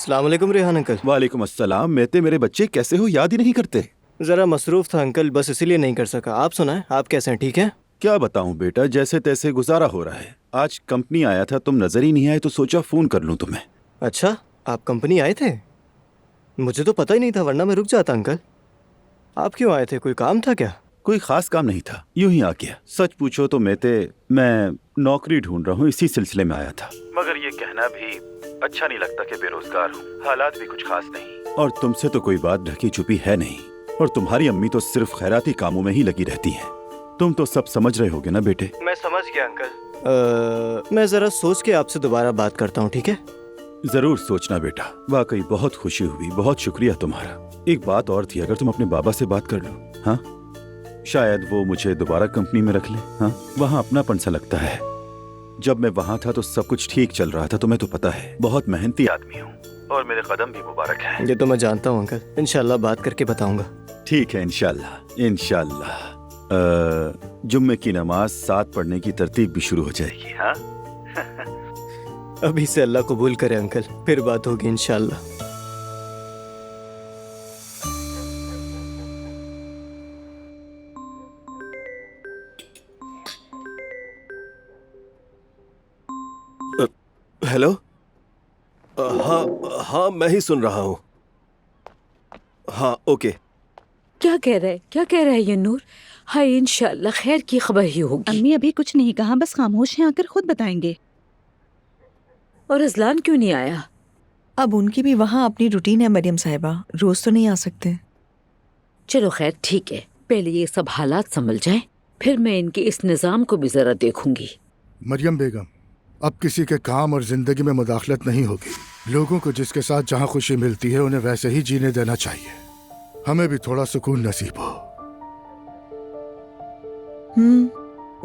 अस्सलाम वालेकुम रेहान अंकल। वालेकुम अस्सलाम। मेरे बच्चे कैसे हो, याद ही नहीं करते। ज़रा मसरूफ़ था अंकल, बस इसीलिए नहीं कर सका। आप सुनाएं, आप कैसे हैं? ठीक हैं? क्या बताऊं बेटा, जैसे तैसे गुजारा हो रहा है। आज कंपनी आया था, तुम नजर ही नहीं आए तो सोचा फोन कर लूं तुम्हें। अच्छा, आप कंपनी आए थे? मुझे तो पता ही नहीं था, वरना मैं रुक जाता अंकल। आप क्यों आए थे, कोई काम था क्या? कोई खास काम नहीं था, यूं ही आ गया। सच पूछो तो मैं नौकरी ढूंढ रहा हूँ, इसी सिलसिले में आया था। मगर ये कहना भी अच्छा नहीं लगता कि बेरोजगार हूँ, हालात भी कुछ खास नहीं। और तुमसे तो कोई बात ढकी छुपी है नहीं, और तुम्हारी अम्मी तो सिर्फ खैराती कामों में ही लगी रहती हैं। तुम तो सब समझ रहे होगे ना बेटे। मैं समझ गया अंकल। मैं ज़रा सोच के आपसे दोबारा बात करता हूँ, ठीक है? जरूर सोचना बेटा, वाकई बहुत खुशी हुई, बहुत शुक्रिया तुम्हारा। एक बात और थी, अगर तुम अपने बाबा से बात कर लो, हाँ, शायद वो मुझे दोबारा कंपनी में रख ले। हाँ, वहाँ अपनापन सा लगता है। जब मैं वहाँ था तो सब कुछ ठीक चल रहा था, तुम्हें तो पता है, बहुत मेहनती आदमी हूँ और मेरे कदम भी मुबारक हैं। ये तो मैं जानता हूँ अंकल, इंशाल्लाह बात करके बताऊंगा। ठीक है, इंशाल्लाह इंशाल्लाह। जुम्मे की नमाज 7 पढ़ने की तरतीब भी शुरू हो जाएगी। हाँ अभी से अल्लाह कबूल करे अंकल, फिर बात होगी इंशाल्लाह। हेलो। हाँ हाँ, मैं ही सुन रहा हूँ। हाँ, ओके। क्या कह रहा है ये नूर? हाय, इंशाल्लाह खैर की खबर ही होगी। अम्मी अभी कुछ नहीं कहा, बस खामोश हैं, आकर खुद बताएंगे। और अजलान क्यों नहीं आया? अब उनकी भी वहाँ अपनी रूटीन है मरियम साहिबा, रोज तो नहीं आ सकते। चलो खैर ठीक है, पहले ये सब हालात संभल जाएं, फिर मैं इनके इस निज़ाम को भी जरा देखूंगी। मरियम बेगम, अब किसी के काम और जिंदगी में मुदाखलत नहीं होगी। लोगों को जिसके साथ जहाँ खुशी मिलती है उन्हें वैसे ही जीने देना चाहिए। हमें भी थोड़ा सुकून नसीब हो।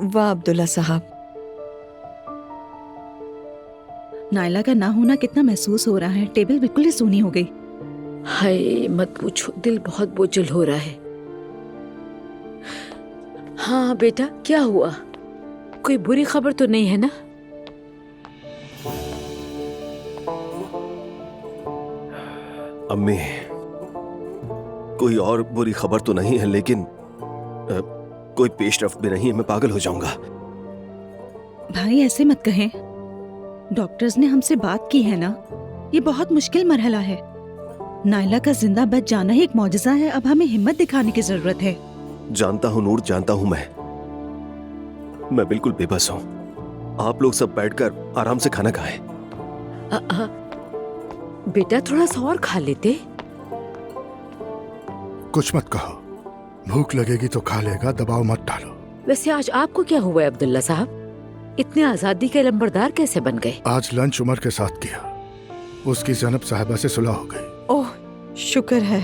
वाह अब्दुल्ला साहब। नायला का ना होना कितना महसूस हो रहा है, टेबल बिल्कुल ही सूनी हो गई। हाय मत पूछो, दिल बहुत बोझल हो रहा है। हाँ बेटा, क्या हुआ? कोई बुरी खबर तो नहीं है ना? अम्मी, कोई और बुरी खबर तो नहीं है, लेकिन कोई पेशरफ्त भी नहीं है, मैं पागल हो जाऊंगा। भाई ऐसे मत कहें, डॉक्टर्स ने हमसे बात की है ना, ये बहुत मुश्किल मरहला है। नायला का जिंदा बच जाना ही एक मौजज़ा है, अब हमें हिम्मत दिखाने की जरूरत है। जानता हूँ नूर, जानता हूँ। मैं बिल्कुल बेबस हूँ। आप लोग सब बैठकर आराम से खाना खाएं। बेटा थोड़ा सा और खा लेते। कुछ मत कहो, भूख लगेगी तो खा लेगा, दबाव मत डालो। वैसे आज आपको क्या हुआ है अब्दुल्ला साहब? इतने आजादी के लंबरदार कैसे बन गए? आज लंच उमर के साथ किया, उसकी ज़ैनब साहिबा से सुलह हो गई। ओह शुक्र है,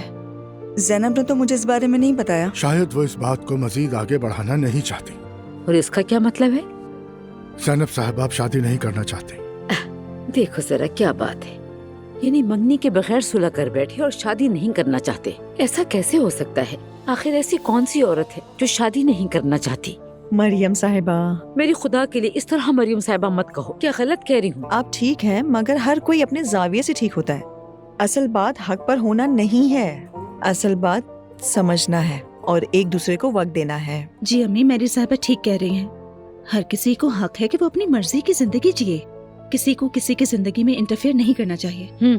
ज़ैनब ने तो मुझे इस बारे में नहीं बताया। शायद वो इस बात को मजीद आगे बढ़ाना नहीं चाहती। और इसका क्या मतलब है? ज़ैनब साहिबा अब शादी नहीं करना चाहती। देखो जरा क्या बात है, यानी मंगनी के बगैर सुलह कर बैठे और शादी नहीं करना चाहते। ऐसा कैसे हो सकता है? आखिर ऐसी कौन सी औरत है जो शादी नहीं करना चाहती? मरियम साहिबा, मेरी खुदा के लिए इस तरह मरियम साहिबा मत कहो, क्या गलत कह रही हूँ? आप ठीक हैं, मगर हर कोई अपने जाविये से ठीक होता है। असल बात हक पर होना नहीं है, असल बात समझना है और एक दूसरे को वक्त देना है। जी अम्मी, मेरी साहिबा ठीक कह रही हैं। हर किसी को हक है कि वो अपनी मर्जी की जिंदगी जिए, किसी को किसी की जिंदगी में इंटरफेयर नहीं करना चाहिए।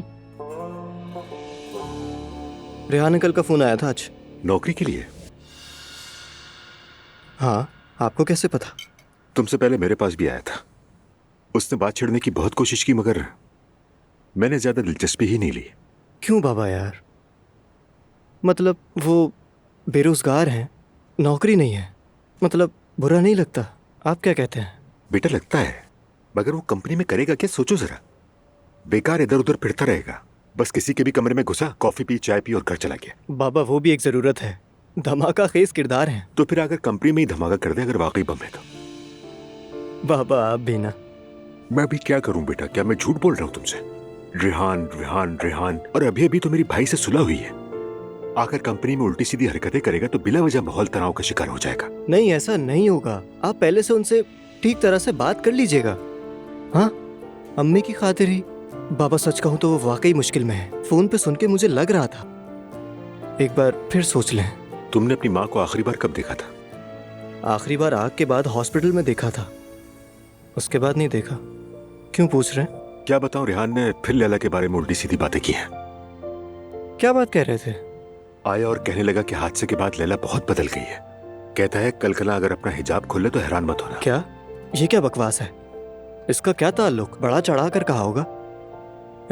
रेहान अंकल का फोन आया था आज। नौकरी के लिए? हाँ, आपको कैसे पता? तुमसे पहले मेरे पास भी आया था। उसने बात छेड़ने की बहुत कोशिश की, मगर मैंने ज्यादा दिलचस्पी ही नहीं ली। क्यों बाबा यार? मतलब वो बेरोजगार हैं, नौकरी नहीं है, मतलब बुरा नहीं लगता? आप क्या कहते हैं? बेटा लगता है, मगर वो कंपनी में करेगा क्या? सोचो जरा, बेकार इधर उधर फिरता रहेगा, बस किसी के भी कमरे में घुसा, कॉफी पी, चाय पी और घर चला गया। बाबा वो भी एक जरूरत है, धमाका खेज किरदार है। तो फिर अगर कंपनी में ही धमाका कर दे, अगर वाकई बम है तो? बाबा आप भी ना। मैं भी क्या करूं बेटा, क्या मैं झूठ बोल रहा हूं तुमसे? रेहान रेहान रेहान, और अभी अभी तो मेरी भाई से सुलह हुई है। आकर कंपनी में उल्टी सीधी हरकतें करेगा तो बिला वजह माहौल तनाव का शिकार हो जाएगा। नहीं, ऐसा नहीं होगा। आप पहले से उनसे ठीक तरह से बात कर लीजिएगा। हाँ, अम्मी की खातिर ही। बाबा सच कहूं तो वो वाकई मुश्किल में है। फोन पे सुन के मुझे लग रहा था। एक बार फिर सोच लें। तुमने अपनी माँ को आखिरी बार कब देखा था? आखिरी बार आग के बाद हॉस्पिटल में देखा था, उसके बाद नहीं देखा। क्यों पूछ रहे हैं? क्या बताऊं, रेहान ने फिर लैला के बारे में उल्टी सीधी बातें की हैं। क्या बात कह रहे थे? आया और कहने लगा कि हादसे के बाद लैला बहुत बदल गई है। कहता है कल कला अगर अपना हिजाब खोले तो हैरान मत होना। क्या? ये क्या बकवास है? इसका क्या ताल्लुक? बड़ा चढ़ा कर कहा होगा।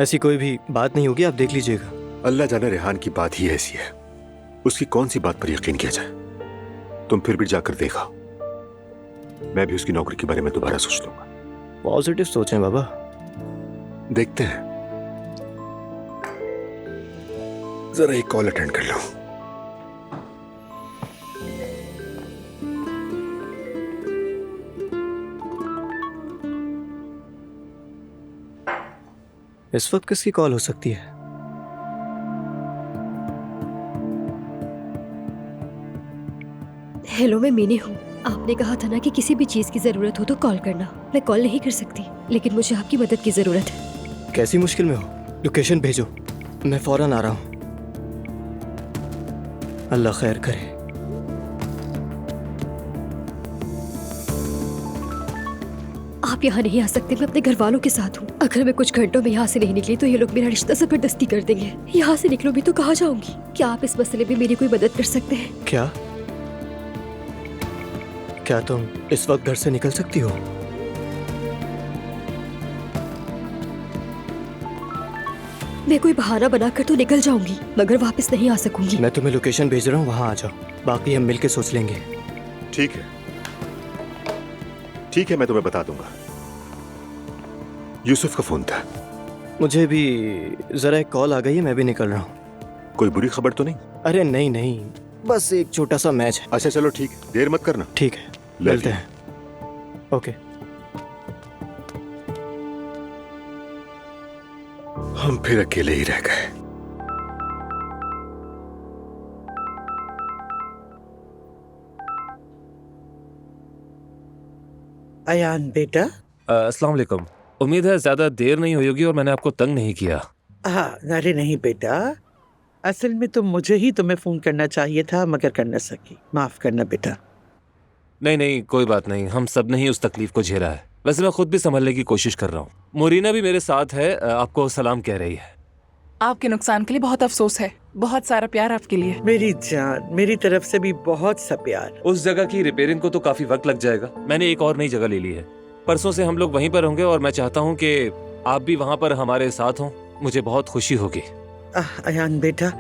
ऐसी कोई भी बात नहीं होगी, आप देख लीजिएगा। अल्लाह जाने रेहान की बात ही ऐसी है, उसकी कौन सी बात पर यकीन किया जाए। तुम फिर भी जाकर देखा, मैं भी उसकी नौकरी के बारे में दोबारा सोच लूंगा। पॉजिटिव सोचें बाबा। देखते हैं, जरा एक कॉल अटेंड कर लो। इस वक्त किसकी कॉल हो सकती है? हेलो, मैं मीनी हूँ। आपने कहा था ना कि किसी भी चीज की जरूरत हो तो कॉल करना। मैं कॉल नहीं कर सकती, लेकिन मुझे आपकी मदद की जरूरत है। कैसी मुश्किल में हो? लोकेशन भेजो, मैं फौरन आ रहा हूँ। अल्लाह खैर करे। आप यहाँ नहीं आ सकते, मैं अपने घर वालों के साथ हूँ। अगर मैं कुछ घंटों में यहाँ से नहीं निकली तो ये लोग मेरा रिश्ता जबरदस्ती कर देंगे। यहाँ से निकलो भी तो कहाँ जाऊंगी? क्या आप इस मसले में मेरी कोई मदद कर सकते हैं? क्या? क्या तुम इस वक्त घर से निकल सकती हो? मैं कोई बहाना बनाकर तो निकल जाऊंगी, मगर वापस नहीं आ सकूंगी। मैं तुम्हें लोकेशन भेज रहा हूँ, वहां आ जाओ। बाकी हम मिलके सोच लेंगे। ठीक है, ठीक है, मैं तुम्हें बता दूंगा। यूसुफ का फोन था। मुझे भी जरा एक कॉल आ गई है, मैं भी निकल रहा हूँ। कोई बुरी खबर तो नहीं? अरे नहीं नहीं, बस एक छोटा सा मैच है। अच्छा चलो ठीक है, देर मत करना। ठीक है, मिलते हैं। ओके। हम फिर अकेले ही रह गए। अयान बेटा। अस्सलाम वालेकुम। उम्मीद है ज्यादा देर नहीं हुई होगी और मैंने आपको तंग नहीं किया। हाँ, अरे नहीं बेटा, असल में तो मुझे ही तुम्हें फोन करना चाहिए था, मगर कर न सकी। माफ करना बेटा। नहीं नहीं, कोई बात नहीं, हम सब ने ही उस तकलीफ को झेला है। वैसे मैं खुद भी संभलने की कोशिश कर रहा हूँ। मोरीना भी मेरे साथ है, आपको सलाम कह रही है। आपके नुकसान के लिए बहुत अफसोस है। बहुत सारा प्यार आपके लिए। मेरी जान, मेरी तरफ से भी बहुत सा प्यार। उस जगह की रिपेयरिंग को तो काफी वक्त लग जाएगा। मैंने एक और नई जगह ले ली है। परसों से हम लोग वहीं पर होंगे और मैं चाहता हूँ कि आप भी वहाँ पर हमारे साथ हों। मुझे बहुत खुशी होगी। अयान बेटा,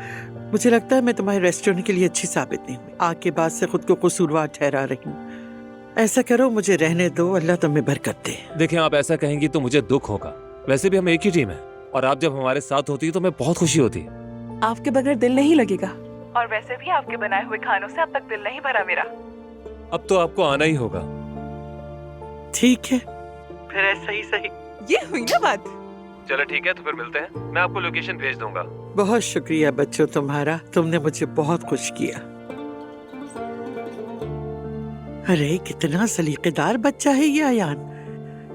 मुझे लगता है मैं तुम्हारे रेस्टोरेंट के लिए अच्छी साबित नहीं हुई। आग के बाद से खुद को कसूरवार ठहरा रही हूँ। ऐसा करो, मुझे रहने दो, अल्लाह तुम्हें बरकत दे। देखें, आप ऐसा कहेंगी तो मुझे दुख होगा। वैसे भी हम एक ही टीम है और आप जब हमारे साथ होती है तो मैं बहुत खुशी होती है। आपके बगैर दिल नहीं लगेगा। और वैसे भी आपके बनाए हुए खानों से अब तक दिल नहीं भरा मेरा। अब तो आपको आना ही होगा। ठीक है, फिर ऐसा ही सही। ये हुई ना बात। चलो ठीक है, तो फिर मिलते हैं। मैं आपको लोकेशन भेज दूंगा। बहुत शुक्रिया बच्चों तुम्हारा, तुमने मुझे बहुत खुश किया। अरे कितना सलीकेदार बच्चा है ये अयान।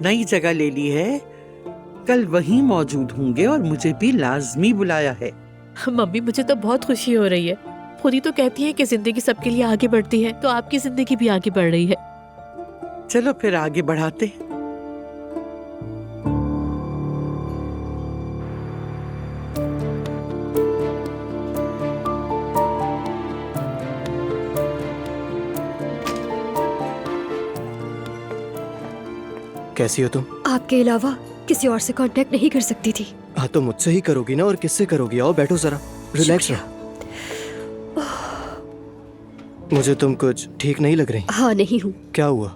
नई जगह ले ली है, कल वहीं मौजूद होंगे और मुझे भी लाजमी बुलाया है। मम्मी, मुझे तो बहुत खुशी हो रही है। खुद ही तो कहती है कि जिंदगी सबके लिए आगे बढ़ती है, तो आपकी जिंदगी भी आगे बढ़ रही है। चलो फिर आगे बढ़ाते हैं। कैसी हो तुम? आपके अलावा किसी और से कांटेक्ट नहीं कर सकती थी। हाँ तो मुझसे ही करोगी ना, और किससे करोगी? आओ बैठो जरा, रिलैक्स रहो। मुझे तुम कुछ ठीक नहीं लग रही। हाँ नहीं हूँ। क्या हुआ?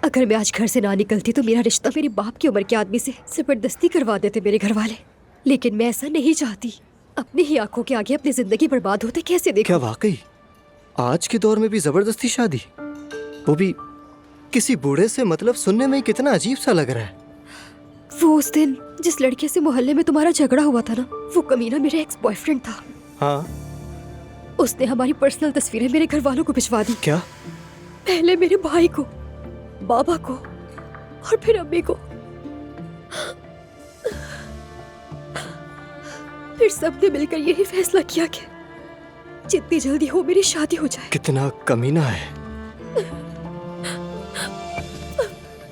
अगर मैं आज घर से ना निकलती तो मेरा रिश्ता मेरे बाप की उम्र के आदमी से जबरदस्ती करवा देते मेरे घर वाले। लेकिन मैं ऐसा नहीं चाहती। अपनी ही आंखों के आगे अपनी जिंदगी बर्बाद होते कैसे देखूं? क्या वाकई आज के दौर में भी जबरदस्ती शादी, वो भी किसी बूढ़े से? मतलब सुनने में ही कितना अजीब सा लग रहा है। वो उस दिन जिस लड़के से मोहल्ले में तुम्हारा झगड़ा हुआ था ना, वो कमीना मेरा एक्स बॉयफ्रेंड था। हाँ, उसने हमारी पर्सनल तस्वीरें मेरे घर वालों को भिजवा दी। क्या? पहले मेरे भाई को, बाबा को और फिर अम्मी को। फिर सबने मिलकर यही फैसला किया कि जितनी जल्दी हो मेरी शादी हो जाए। कितना कमीना है।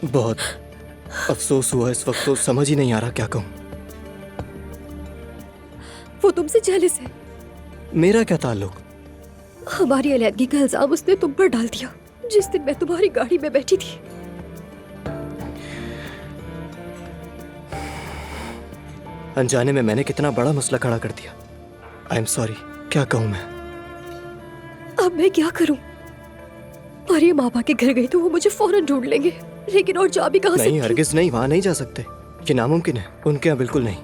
बहुत अफसोस हुआ इस वक्त, तो समझ ही नहीं आ रहा क्या कहूँ। वो तुमसे जेलस है। मेरा क्या ताल्लुक? हमारी अलैदगी का इल्जाम उसने तुम पर डाल दिया जिस दिन मैं तुम्हारी गाड़ी में बैठी थी। अनजाने में मैंने कितना बड़ा मसला खड़ा कर दिया। I am sorry. क्या कहूँ मैं? अब मैं क्या करूं? मरियम मापा के घर गई तो वो मुझे फौरन ढूंढ लेंगे, लेकिन और जा भी कहां सकती? नहीं, हरगिज नहीं, वहां नहीं जा सकते। ये नामुमकिन है। उनके यहाँ बिल्कुल नहीं।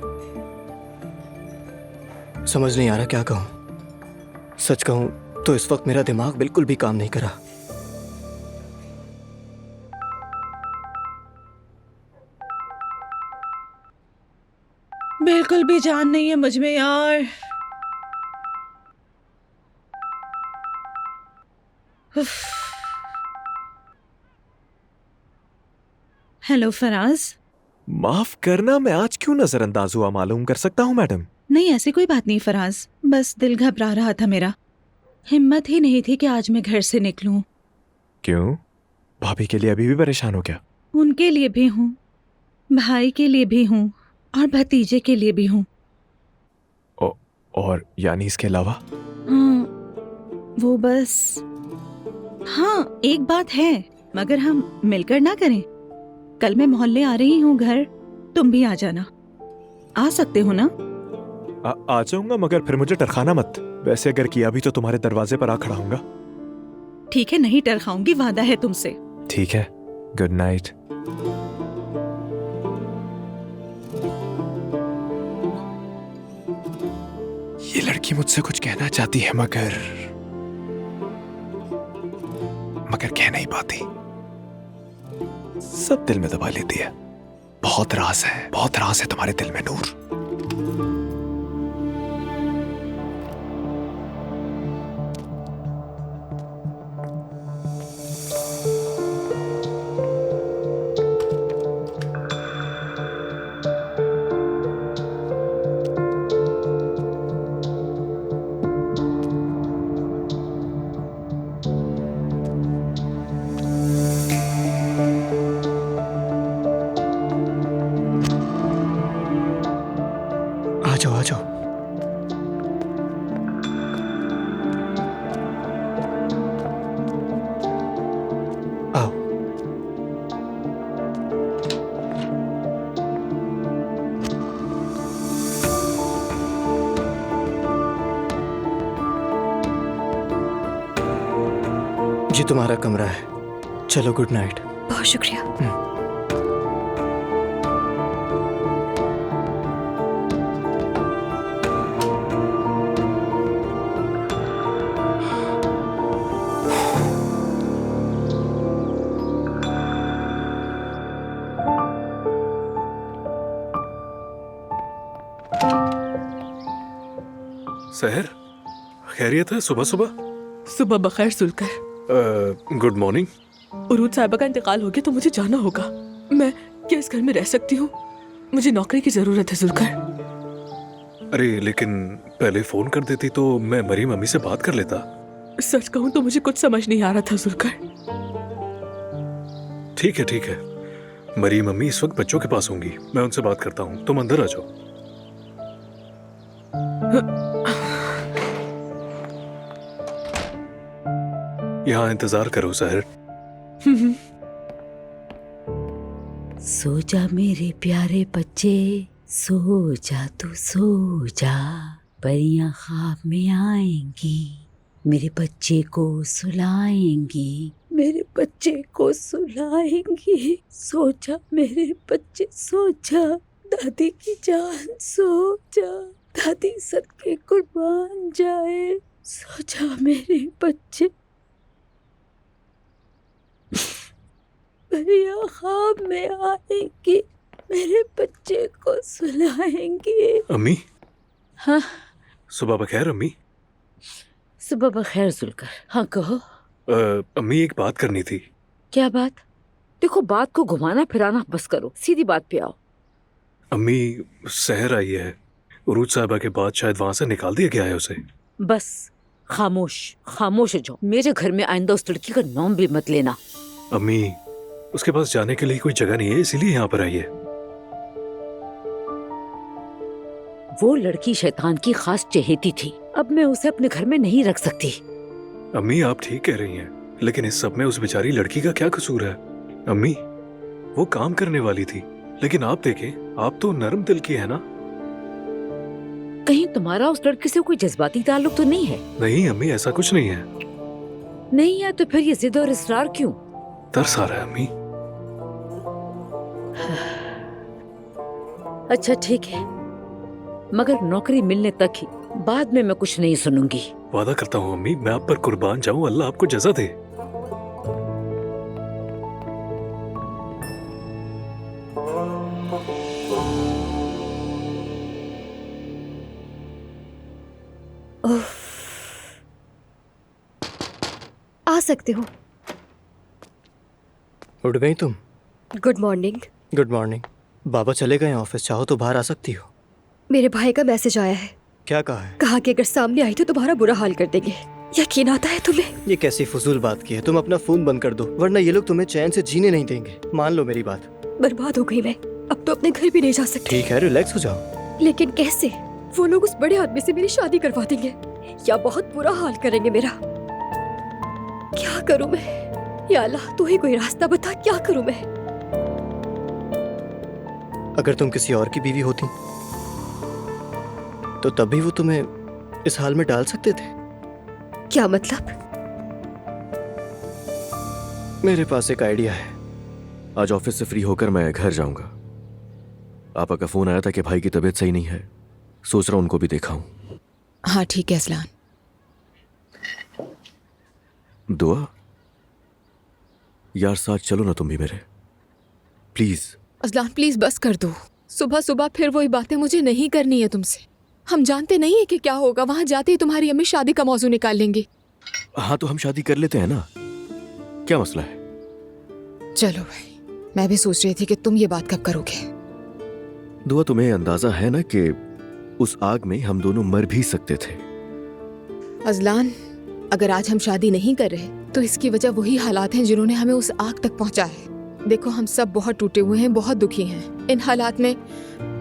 समझ नहीं आ रहा क्या कहूँ। सच कहूँ तो इस वक्त मेरा दिमाग बिल्कुल भी काम नहीं करा। बिल्कुल भी जान नहीं है मुझ में यार। हेलो फराज। माफ करना, मैं आज क्यों नजरअंदाज हुआ मालूम कर सकता हूँ मैडम? नहीं, ऐसी कोई बात नहीं फराज, बस दिल घबरा रहा था मेरा। हिम्मत ही नहीं थी कि आज मैं घर से निकलूं। क्यों? भाभी के लिए अभी भी परेशान हो क्या? उनके लिए भी हूँ, भाई के लिए भी हूँ और भतीजे के लिए भी हूँ। और यानी इसके अलावा? हाँ, वो बस। हाँ, एक बात है, मगर हम मिलकर ना करें। कल मैं मोहल्ले आ रही हूँ घर, तुम भी आ जाना। आ सकते हो ना? आ जाऊंगा, मगर फिर मुझे टरखाना मत। वैसे अगर किया भी तो तुम्हारे दरवाजे पर आ खड़ा हूँगा। ठीक है, नहीं टरखाऊंगी, वादा है तुमसे। ठीक है, गुड नाइट। ये लड़की मुझसे कुछ कहना चाहती है मगर कह नहीं पाती। सब दिल में दबा लेती है। बहुत राज है, बहुत राज है तुम्हारे दिल में नूर। आ जाओ। आओ। ये तुम्हारा कमरा है। चलो, गुड नाइट। बहुत शुक्रिया। सहर, खैरियत है? सुबह सुबह? सुबह बखैर सुलकर। Good morning. उरूज साहिबा का इंतकाल हो गया तो मुझे जाना होगा। मैं क्या इस घर में रह सकती हूँ? मुझे नौकरी की जरूरत है सुलकर। अरे लेकिन पहले फोन कर देती तो मैं मरीम अम्मी से बात कर लेता। सच कहूँ तो मुझे कुछ समझ नहीं आ रहा था सुलकर। ठीक है, मरीम अम्मी इस वक्त बच्चों के पास होंगी, मैं उनसे बात करता हूँ। तुम अंदर आ जाओ। यहाँ इंतजार करो सहर। सो जा मेरे प्यारे बच्चे, सो जा तू सो जा, परियां ख्वाब में आएंगी, मेरे बच्चे को सुलाएंगी, मेरे बच्चे को सुलाएंगी। सो जा मेरे बच्चे, सो जा, दादी की जान सो जा, दादी सदके कुर्बान जाए। सो जा मेरे बच्चे, परियां ख्वाब में आएंगी, मेरे बच्चे को सुलाएंगी। अम्मी? हाँ? सुबह बखैर अम्मी। सुबह बखैर जुलकर। हाँ कहो। अम्मी एक बात करनी थी। क्या बात? देखो, बात को घुमाना फिराना बस करो, सीधी बात पे आओ। अम्मी, सहर आई है, उरूज साहिबा के बाद शायद वहां से निकाल दिया गया है उसे। बस खामोश खामोश हो जाओ। मेरे घर में आइंदा उस लड़की का नाम भी मत लेना। अम्मी, उसके पास जाने के लिए कोई जगह नहीं है, इसीलिए यहाँ पर आई है। वो लड़की शैतान की खास चहेती थी, अब मैं उसे अपने घर में नहीं रख सकती। अम्मी, आप ठीक कह रही हैं, लेकिन इस सब में उस बेचारी लड़की का क्या कसूर है? अम्मी, वो काम करने वाली थी, लेकिन आप देखें, आप तो नरम दिल की है ना। कहीं तुम्हारा उस लड़की से कोई जज्बाती ताल्लुक तो नहीं है? नहीं अम्मी, ऐसा कुछ नहीं है। नहीं है तो फिर ये जिद और इसरार क्यों? तरस आ रहा है अम्मी। अच्छा ठीक है, मगर नौकरी मिलने तक ही, बाद में मैं कुछ नहीं सुनूंगी। वादा करता हूँ अम्मी, मैं आप पर कुर्बान जाऊं, अल्लाह आपको जज़ा दे। आ सकते हो। उठ गई तुम? Good morning. Good morning. बाबा चले गए ऑफिस, चाहो तो बाहर आ सकती हो। मेरे भाई का मैसेज आया है। क्या कहा है? कहा कि अगर सामने आई तो तुम्हारा बुरा हाल कर देंगे। यकीन आता है तुम्हें? ये कैसी फजूल बात की है? तुम अपना फोन बंद कर दो, वरना ये लोग तुम्हें चैन से जीने नहीं देंगे। मान लो मेरी बात। बर्बाद हो गई मैं, अब तो अपने घर भी नहीं जा सकती। ठीक है, रिलैक्स हो जाओ। लेकिन कैसे? वो लोग उस बड़े आदमी से मेरी शादी करवा देंगे या बहुत बुरा हाल करेंगे मेरा। क्या करूं मैं? या अल्लाह, तू ही कोई रास्ता बता, क्या करूं मैं? अगर तुम किसी और की बीवी होती तो तब भी वो तुम्हें इस हाल में डाल सकते थे। क्या मतलब? मेरे पास एक आइडिया है। आज ऑफिस से फ्री होकर मैं घर जाऊंगा। आपा का फोन आया था कि भाई की तबीयत सही नहीं है, सोच रहा हूं उनको भी देखा हूं। हाँ ठीक है असलान। दुआ यार, साथ चलो ना तुम भी मेरे, प्लीज। असलान प्लीज बस कर दो। सुबह सुबह फिर वही बातें मुझे नहीं करनी है तुमसे। हम जानते नहीं है कि क्या होगा, वहां जाते ही तुम्हारी अम्मी शादी का मौजू निकाल लेंगी। हाँ तो हम शादी कर लेते हैं ना, क्या मसला है? चलो भाई, मैं भी सोच रही थी कि तुम ये बात कब करोगे। दुआ, तुम्हें अंदाजा है ना कि उस आग में हम दोनों मर भी सकते थे। अजलान, अगर आज हम शादी नहीं कर रहे तो इसकी वजह वही हालात हैं जिन्होंने हमें उस आग तक पहुंचा है। देखो, हम सब बहुत टूटे हुए हैं, बहुत दुखी हैं। इन हालात में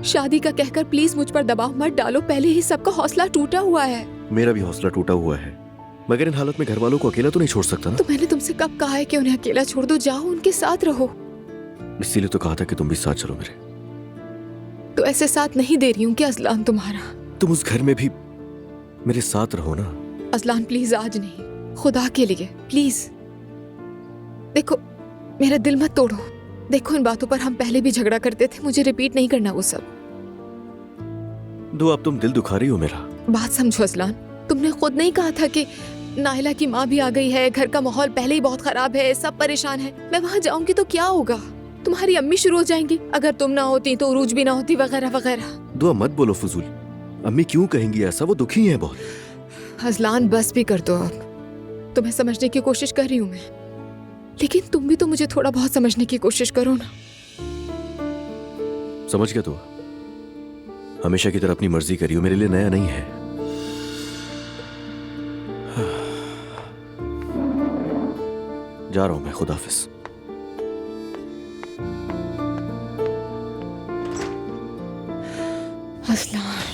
शादी का कहकर प्लीज मुझ पर दबाव मत डालो। पहले ही सबका हौसला टूटा हुआ है। मेरा भी हौसला टूटा हुआ है, मगर इन हालत में घर वालों को अकेला तो नहीं छोड़ सकता ना। तो मैंने तुमसे कब कहा है कि उन्हें अकेला छोड़ दो? जाओ, उनके साथ रहो। इसीलिए तो कहा था कि तुम भी साथ चलो मेरे। तो ऐसे साथ नहीं दे रही हूँ क्या अजलान तुम्हारा? तुम उस घर में भी मेरे साथ रहो ना। अजलान प्लीज, आज नहीं, खुदा के लिए प्लीज। देखो, मेरा दिल मत तोड़ो। देखो, इन बातों पर हम पहले भी झगड़ा करते थे, मुझे रिपीट नहीं करना वो सब। दो, अब तुम दिल दुखा रही हो मेरा। बात समझो अजलान, तुमने खुद नहीं कहा था कि नाइला की माँ भी आ गई है, घर का माहौल पहले ही बहुत खराब है, सब परेशान है। मैं वहाँ जाऊंगी तो क्या होगा? तुम्हारी अम्मी शुरू हो जाएंगी, अगर तुम ना होती तो उरूज भी ना होती, वगैरह वगैरह। दुआ मत बोलो फजूल, अम्मी क्यों कहेंगी ऐसा? वो दुखी हैं बहुत। अजलान बस भी कर दो अब। तुम्हें समझने की कोशिश कर रही हूँ मैं, लेकिन तुम भी तो मुझे थोड़ा बहुत समझने की कोशिश करो ना। समझ गया? तो हमेशा की तरह अपनी मर्जी करियो, मेरे लिए नया नहीं है। जा रहा हूं मैं, खुदाफिज। असलान